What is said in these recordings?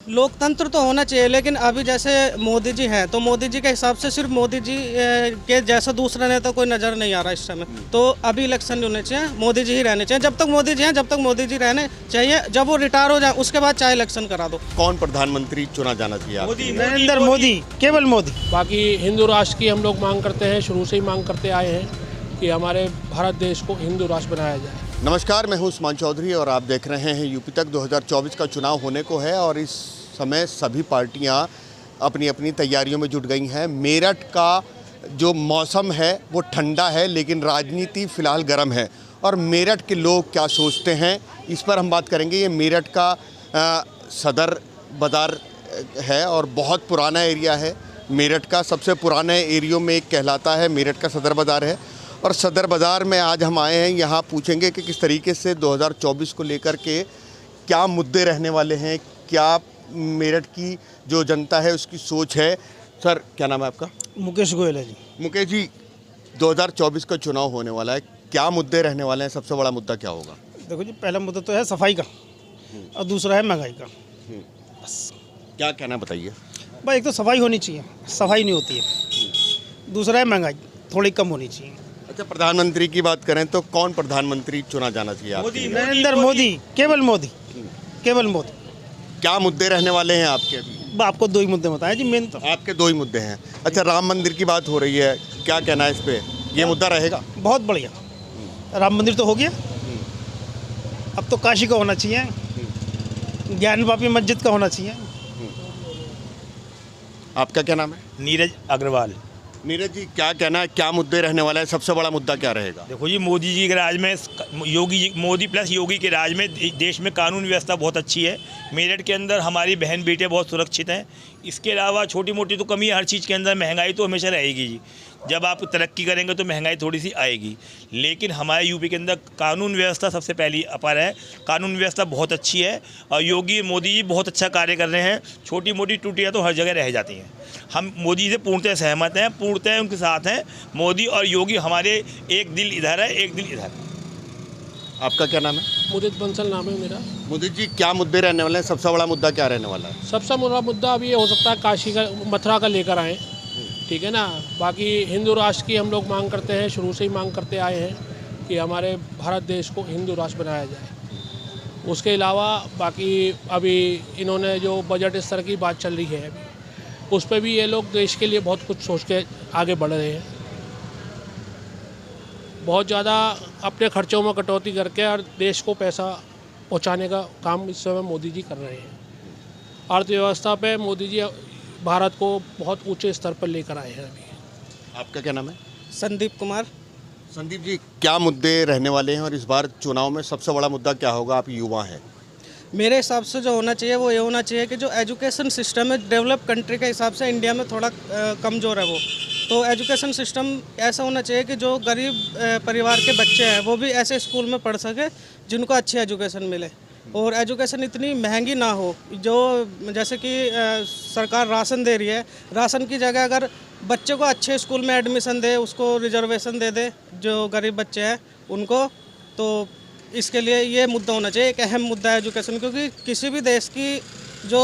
लोकतंत्र तो होना चाहिए, लेकिन अभी जैसे मोदी जी हैं तो मोदी जी के हिसाब से सिर्फ मोदी जी के जैसा दूसरा नेता कोई नज़र नहीं आ रहा इस समय। तो अभी इलेक्शन नहीं होने चाहिए, मोदी जी ही रहने चाहिए। जब तक मोदी जी हैं जब तक मोदी जी रहने चाहिए, जब वो रिटायर हो जाए उसके बाद चाहे इलेक्शन करा दो। कौन प्रधानमंत्री चुना जाना चाहिए? मोदी, नरेंद्र मोदी, केवल मोदी। बाकी हिंदू राष्ट्र की हम लोग मांग करते हैं, शुरू से ही मांग करते आए हैं कि हमारे भारत देश को हिंदू राष्ट्र बनाया जाए। नमस्कार, मैं हूं उस्मान चौधरी और आप देख रहे हैं यूपी तक 2024 का चुनाव होने को है और इस समय सभी पार्टियां अपनी अपनी तैयारियों में जुट गई हैं। मेरठ का जो मौसम है वो ठंडा है, लेकिन राजनीति फ़िलहाल गर्म है। और मेरठ के लोग क्या सोचते हैं इस पर हम बात करेंगे। ये मेरठ का सदर बाज़ार है और बहुत पुराना एरिया है। मेरठ का सबसे पुराने एरियो में एक कहलाता है, मेरठ का सदर बाज़ार है। और सदर बाज़ार में आज हम आए हैं, यहाँ पूछेंगे कि किस तरीके से 2024 को लेकर के क्या मुद्दे रहने वाले हैं, क्या मेरठ की जो जनता है उसकी सोच है। सर, क्या नाम है आपका? मुकेश गोयल है जी। मुकेश जी, 2024 का चुनाव होने वाला है, क्या मुद्दे रहने वाले हैं? सबसे बड़ा मुद्दा क्या होगा? देखो जी, पहला मुद्दा तो है सफाई का और दूसरा है महंगाई का। बस क्या कहना है बताइए। भाई, एक तो सफाई होनी चाहिए, सफाई नहीं होती है। दूसरा है महंगाई, थोड़ी कम होनी चाहिए। अच्छा, प्रधानमंत्री की बात करें तो कौन प्रधानमंत्री चुना जाना चाहिए आपके लिए? नरेंद्र मोदी, केवल मोदी, केवल मोदी। क्या मुद्दे रहने वाले हैं आपके अभी? आपको दो ही मुद्दे बताए जी, मेन तो आपके दो ही मुद्दे हैं। अच्छा, राम मंदिर की बात हो रही है, क्या कहना है इस पे? ये मुद्दा रहेगा? बहुत बढ़िया। राम मंदिर तो हो गया, अब तो काशी का होना चाहिए, ज्ञानवापी मस्जिद का होना चाहिए। आपका क्या नाम है? नीरज अग्रवाल। नीरज जी, क्या कहना है, क्या मुद्दे रहने वाला है? सबसे बड़ा मुद्दा क्या रहेगा? देखो जी, मोदी जी के राज में, मोदी प्लस योगी के राज में देश में कानून व्यवस्था बहुत अच्छी है। मेरठ के अंदर हमारी बहन बेटे बहुत सुरक्षित हैं। इसके अलावा छोटी मोटी तो कमी है हर चीज़ के अंदर। महंगाई तो हमेशा रहेगी जी, जब आप तरक्की करेंगे तो महंगाई थोड़ी सी आएगी, लेकिन हमारे यूपी के अंदर कानून व्यवस्था सबसे पहली अपर है। कानून व्यवस्था बहुत अच्छी है और योगी मोदी जी बहुत अच्छा कार्य कर रहे हैं। छोटी मोटी त्रुटियाँ तो हर जगह रह जाती हैं। हम मोदी जी से पूर्णतः सहमत हैं, पूर्णतः उनके साथ हैं। मोदी और योगी हमारे एक दिल इधर है, एक दिल इधर है। आपका क्या नाम है? मुदित बंसल नाम है मेरा। मोदी जी, क्या मुद्दे रहने वाले हैं? सबसे बड़ा मुद्दा क्या रहने वाला है? सबसे बड़ा मुद्दा अभी ये हो सकता है काशी का, मथुरा का लेकर आएँ, ठीक है ना। बाकी हिंदू राष्ट्र की हम लोग मांग करते हैं, शुरू से ही मांग करते आए हैं कि हमारे भारत देश को हिंदू राष्ट्र बनाया जाए। उसके अलावा बाकी अभी इन्होंने जो बजट स्तर की बात चल रही है अभी, उस पर भी ये लोग देश के लिए बहुत कुछ सोच के आगे बढ़ रहे हैं। बहुत ज़्यादा अपने खर्चों में कटौती करके और देश को पैसा पहुंचाने का काम इस समय मोदी जी कर रहे हैं। अर्थव्यवस्था पे मोदी जी भारत को बहुत ऊंचे स्तर पर लेकर आए हैं अभी। आपका क्या नाम है? संदीप कुमार। संदीप जी, क्या मुद्दे रहने वाले हैं और इस बार चुनाव में सबसे बड़ा मुद्दा क्या होगा? आप युवा हैं। मेरे हिसाब से जो होना चाहिए वो ये होना चाहिए कि जो एजुकेशन सिस्टम है डेवलप कंट्री के हिसाब से इंडिया में थोड़ा कमज़ोर है वो। तो एजुकेशन सिस्टम ऐसा होना चाहिए कि जो गरीब परिवार के बच्चे हैं वो भी ऐसे स्कूल में पढ़ सके जिनको अच्छी एजुकेशन मिले, और एजुकेशन इतनी महंगी ना हो। जो जैसे कि सरकार राशन दे रही है, राशन की जगह अगर बच्चे को अच्छे स्कूल में एडमिशन दे, उसको रिजर्वेशन दे दे जो गरीब बच्चे हैं उनको, तो इसके लिए ये मुद्दा होना चाहिए। एक अहम मुद्दा है एजुकेशन, क्योंकि किसी भी देश की जो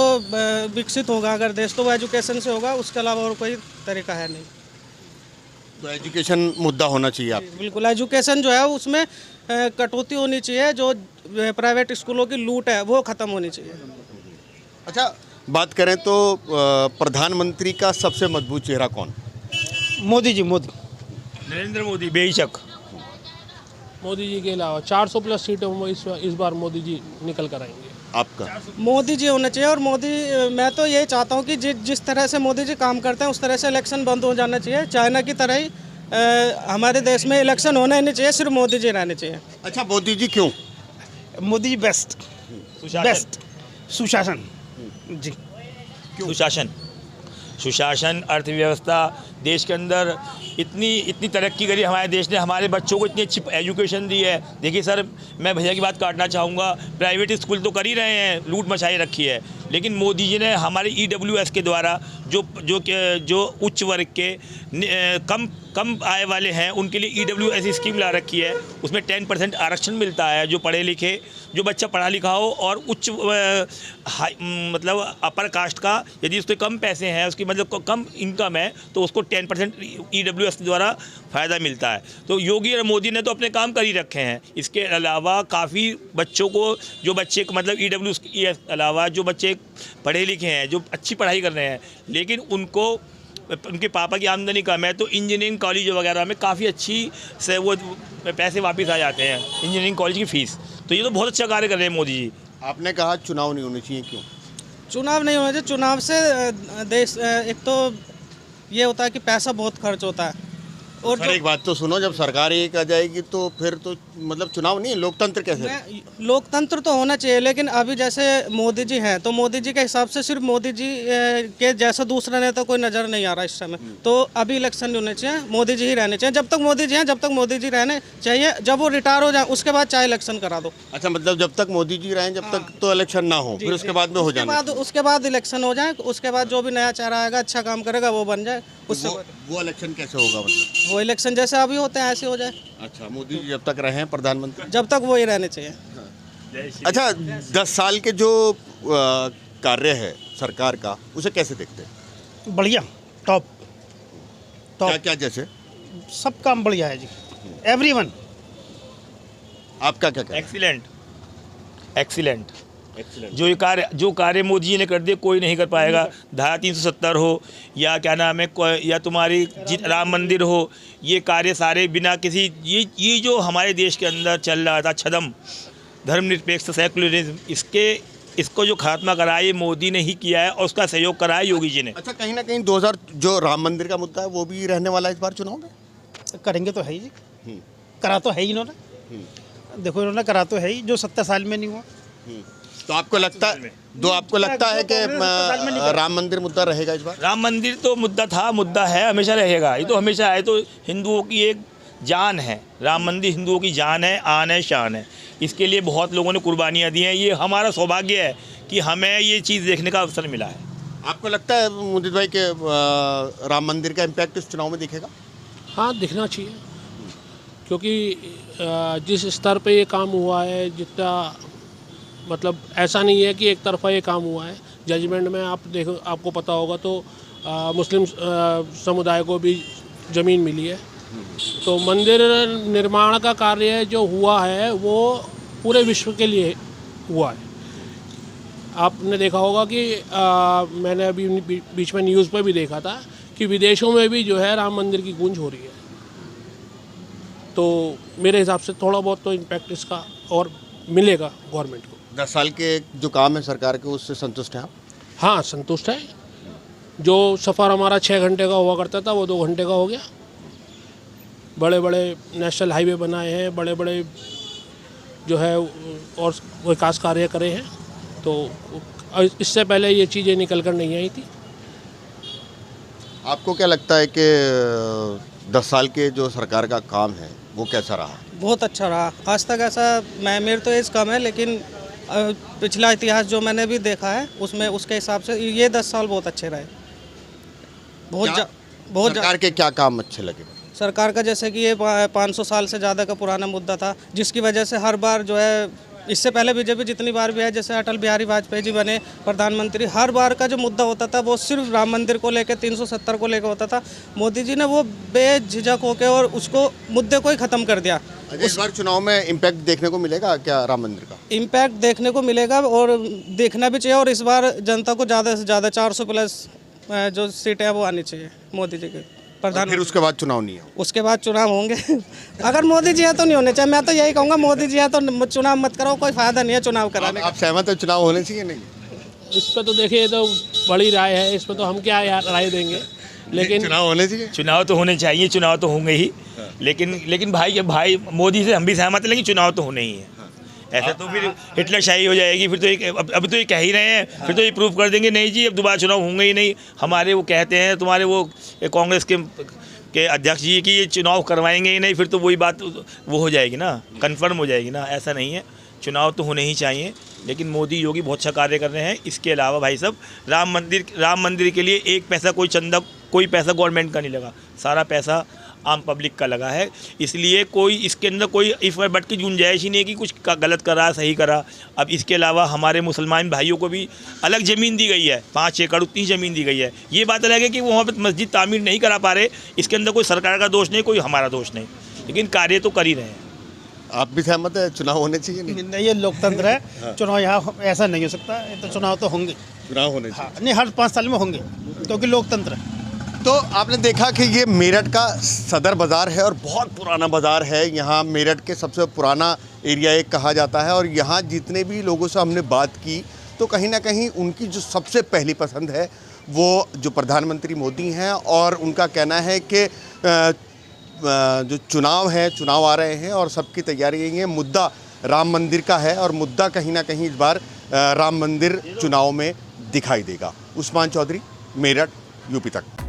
विकसित होगा अगर देश, तो वो एजुकेशन से होगा, उसके अलावा और कोई तरीका है नहीं। तो एजुकेशन मुद्दा होना चाहिए आप? बिल्कुल, एजुकेशन जो है उसमें कटौती होनी चाहिए। जो प्राइवेट स्कूलों की लूट है वो ख़त्म होनी चाहिए। अच्छा, बात करें तो प्रधानमंत्री का सबसे मजबूत चेहरा कौन? मोदी जी, मोदी। नरेंद्र मोदी बेशक। मोदी जी के अलावा 400 प्लस सीटों में इस बार मोदी जी निकल कर आएंगे। आपका? मोदी जी होना चाहिए। और मोदी, मैं तो यही चाहता हूँ कि जिस तरह से मोदी जी काम करते हैं उस तरह से इलेक्शन बंद हो जाना चाहिए। चाइना की तरह ही हमारे देश में इलेक्शन होना ही नहीं चाहिए, सिर्फ मोदी जी रहने चाहिए। अच्छा, मोदी जी क्यों? Modi ji best, best. सुशासन जी। सुशासन, सुशासन, अर्थव्यवस्था, देश के अंदर इतनी तरक्की करी हमारे देश ने। हमारे बच्चों को इतनी अच्छी एजुकेशन दी है। देखिए सर, मैं भैया की बात काटना चाहूँगा, प्राइवेट स्कूल तो कर ही रहे हैं, लूट मचाई रखी है, लेकिन मोदी जी ने हमारे EWS के द्वारा जो उच्च वर्ग के कम आय वाले हैं उनके लिए EWS स्कीम ला रखी है। उसमें 10% आरक्षण मिलता है। जो पढ़े लिखे जो बच्चा पढ़ा लिखा हो और उच्च मतलब अपर कास्ट का, यदि उसके कम पैसे हैं, उसकी मतलब कम इनकम है, तो उसको 10% EWS द्वारा फ़ायदा मिलता है। तो योगी और मोदी ने तो अपने काम कर ही रखे हैं। इसके अलावा काफ़ी बच्चों को, जो बच्चे मतलब EWS के अलावा जो बच्चे पढ़े लिखे हैं, जो अच्छी पढ़ाई कर रहे हैं, लेकिन उनको उनके पापा की आमदनी कम है, तो इंजीनियरिंग कॉलेज वगैरह में काफ़ी अच्छी से वो पैसे वापस आ जाते हैं, इंजीनियरिंग कॉलेज की फ़ीस। तो ये तो बहुत अच्छा कार्य कर रहे हैं मोदी जी। आपने कहा चुनाव नहीं होने चाहिए, क्यों? चुनाव नहीं होना चाहिए। चुनाव से देश एक तो ये होता है कि पैसा बहुत खर्च होता है, और सर एक बात तो सुनो, जब सरकार एक आ जाएगी तो फिर तो मतलब चुनाव नहीं, लोकतंत्र कैसे? लोकतंत्र तो होना चाहिए, लेकिन अभी जैसे मोदी जी हैं, तो मोदी जी के हिसाब से सिर्फ मोदी जी के जैसा दूसरा नेता कोई नज़र नहीं आ रहा इस समय। तो अभी इलेक्शन नहीं होने चाहिए, मोदी जी ही रहने चाहिए। जब तक मोदी जी हैं, जब तक मोदी जी रहने चाहिए। जब वो रिटायर हो जाए उसके बाद चाहे इलेक्शन करा दो। अच्छा, मतलब जब तक मोदी जी रहें, जब तक तो इलेक्शन ना हो, फिर उसके बाद में हो जाना। उसके बाद इलेक्शन हो जाए, उसके बाद जो भी नया चेहरा आएगा, अच्छा काम करेगा, वो बन जाए। उससे वो इलेक्शन कैसे होगा? मतलब वो इलेक्शन जैसे अभी होते हैं ऐसे हो जाए। अच्छा, मोदी जी जब तक रहें प्रधानमंत्री, जब तक वो ही रहने चाहिए। अच्छा 10 साल के जो कार्य है सरकार का, उसे कैसे देखते हैं? बढ़िया, टॉप क्या क्या जैसे? सब काम बढ़िया है जी, एवरीवन। आपका क्या कहना है? एक्सीलेंट। जो कार्य मोदी जी ने कर दिए कोई नहीं कर पाएगा। धारा 370 हो या क्या नाम है, या तुम्हारी राम मंदिर हो, ये कार्य सारे बिना किसी ये जो हमारे देश के अंदर चल रहा था छदम, धर्मनिरपेक्ष सेकुलरिज्म, इसको जो खात्मा करा ये मोदी ने ही किया है, और उसका सहयोग करा है योगी जी ने। अच्छा, कहीं ना कहीं 2000 जो राम मंदिर का मुद्दा है वो भी रहने वाला है इस बार चुनाव में? करेंगे तो है ही जी, करा तो है ही इन्होंने। देखो इन्होंने करा तो है ही, जो 70 साल में नहीं हुआ। तो आपको लगता है कि राम मंदिर मुद्दा रहेगा इस बार? राम मंदिर तो मुद्दा है, हमेशा रहेगा। ये तो हमेशा है, तो हिंदुओं की एक जान है। राम मंदिर हिंदुओं की जान है, आन है, शान है। इसके लिए बहुत लोगों ने कुर्बानियाँ दी हैं। ये हमारा सौभाग्य है कि हमें ये चीज़ देखने का अवसर मिला है। आपको लगता है मुदित भाई के राम मंदिर का इम्पैक्ट इस चुनाव में दिखेगा? हाँ, दिखना चाहिए, क्योंकि जिस स्तर पे ये काम हुआ है, जितना मतलब ऐसा नहीं है कि एक तरफा ये काम हुआ है। जजमेंट में आप देखो, आपको पता होगा तो मुस्लिम समुदाय को भी ज़मीन मिली है। तो मंदिर निर्माण का कार्य जो हुआ है वो पूरे विश्व के लिए हुआ है। आपने देखा होगा कि मैंने अभी बीच में न्यूज़ पर भी देखा था कि विदेशों में भी जो है राम मंदिर की गूंज हो रही है। तो मेरे हिसाब से थोड़ा बहुत तो इम्पैक्ट इसका और मिलेगा गवर्नमेंट को। 10 साल के जो काम है सरकार के, उससे संतुष्ट हैं आप? हाँ, संतुष्ट है। जो सफ़र हमारा 6 घंटे का हुआ करता था वो 2 घंटे का हो गया। बड़े बड़े नेशनल हाईवे बनाए हैं, बड़े बड़े जो है और विकास कार्य करे हैं। तो इससे पहले ये चीज़ें निकल कर नहीं आई थी। आपको क्या लगता है कि 10 साल के जो सरकार का काम है वो कैसा रहा? बहुत अच्छा रहा। आज तक ऐसा, मेरे तो एज कम है, लेकिन पिछला इतिहास जो मैंने भी देखा है उसमें उसके हिसाब से ये 10 साल बहुत अच्छे रहे। बहुत सरकार के क्या काम अच्छे लगे? सरकार का जैसे कि ये 500 साल से ज़्यादा का पुराना मुद्दा था, जिसकी वजह से हर बार जो है, इससे पहले बीजेपी जितनी बार भी है, जैसे अटल बिहारी वाजपेयी जी बने प्रधानमंत्री, हर बार का जो मुद्दा होता था वो सिर्फ राम मंदिर को लेकर 370 को लेकर होता था। मोदी जी ने वो बेझिझक होकर और उसको मुद्दे को ही ख़त्म कर दिया। इस बार चुनाव में इम्पैक्ट देखने को मिलेगा क्या राम मंदिर का? इम्पैक्ट देखने को मिलेगा और देखना भी चाहिए, और इस बार जनता को ज़्यादा से ज़्यादा 400 प्लस जो सीटें हैं वो आनी चाहिए मोदी जी के प्रधान। फिर उसके बाद चुनाव नहीं है? उसके बाद चुनाव होंगे। अगर मोदी जी है तो नहीं होने चाहिए। मैं तो यही कहूँगा, मोदी जी है तो चुनाव मत करो, कोई फायदा नहीं है चुनाव कराने का। आप सहमत है चुनाव होने चाहिए? नहीं, इस पर तो देखिए, तो बड़ी राय है, इस पर तो हम क्या राय देंगे, लेकिन चुनाव होने चाहिए। चुनाव तो होने चाहिए, चुनाव तो होंगे ही। लेकिन भाई मोदी से हम भी सहमत हैं, लेकिन चुनाव तो होने ही है। ऐसा तो फिर हिटलरशाही हो जाएगी। फिर तो अभी तो ये कह ही रहे हैं, फिर तो ये प्रूव कर देंगे नहीं जी अब दोबारा चुनाव होंगे ही नहीं। हमारे वो कहते हैं, तुम्हारे वो कांग्रेस के अध्यक्ष जी कि ये चुनाव करवाएंगे ही नहीं, फिर तो वही बात वो हो जाएगी ना, कन्फर्म हो जाएगी ना। ऐसा नहीं है, चुनाव तो होने ही चाहिए। लेकिन मोदी योगी बहुत अच्छा कार्य कर रहे हैं। इसके अलावा भाई साहब, राम मंदिर के लिए एक पैसा कोई चंदा, कोई पैसा गवर्नमेंट का नहीं लगा। सारा पैसा आम पब्लिक का लगा है। इसलिए कोई इसके अंदर कोई इफ़ और बट की गुंजाइश ही नहीं है कि कुछ गलत करा सही करा। अब इसके अलावा हमारे मुसलमान भाइयों को भी अलग ज़मीन दी गई है, 5 एकड़ उतनी ज़मीन दी गई है। ये बात अलग है कि वो वहाँ पर मस्जिद तामीर नहीं करा पा रहे, इसके अंदर कोई सरकार का दोष नहीं, कोई हमारा दोष नहीं, लेकिन कार्य तो कर ही रहे हैं। आप भी सहमत है चुनाव होने चाहिए? नहीं, ये लोकतंत्र है, चुनाव यहाँ ऐसा नहीं हो सकता, ये तो चुनाव तो होंगे। चुनाव होने हाँ, नहीं हर 5 साल में होंगे, क्योंकि लोकतंत्र है। तो आपने देखा कि ये मेरठ का सदर बाज़ार है और बहुत पुराना बाज़ार है। यहाँ मेरठ के सबसे पुराना एरिया एक कहा जाता है और यहाँ जितने भी लोगों से हमने बात की तो कहीं ना कहीं उनकी जो सबसे पहली पसंद है वो जो प्रधानमंत्री मोदी हैं, और उनका कहना है कि जो चुनाव आ रहे हैं और सबकी तैयारी यही है। मुद्दा राम मंदिर का है और मुद्दा कहीं ना कहीं इस बार राम मंदिर चुनाव में दिखाई देगा। उस्मान चौधरी, मेरठ, यूपी तक।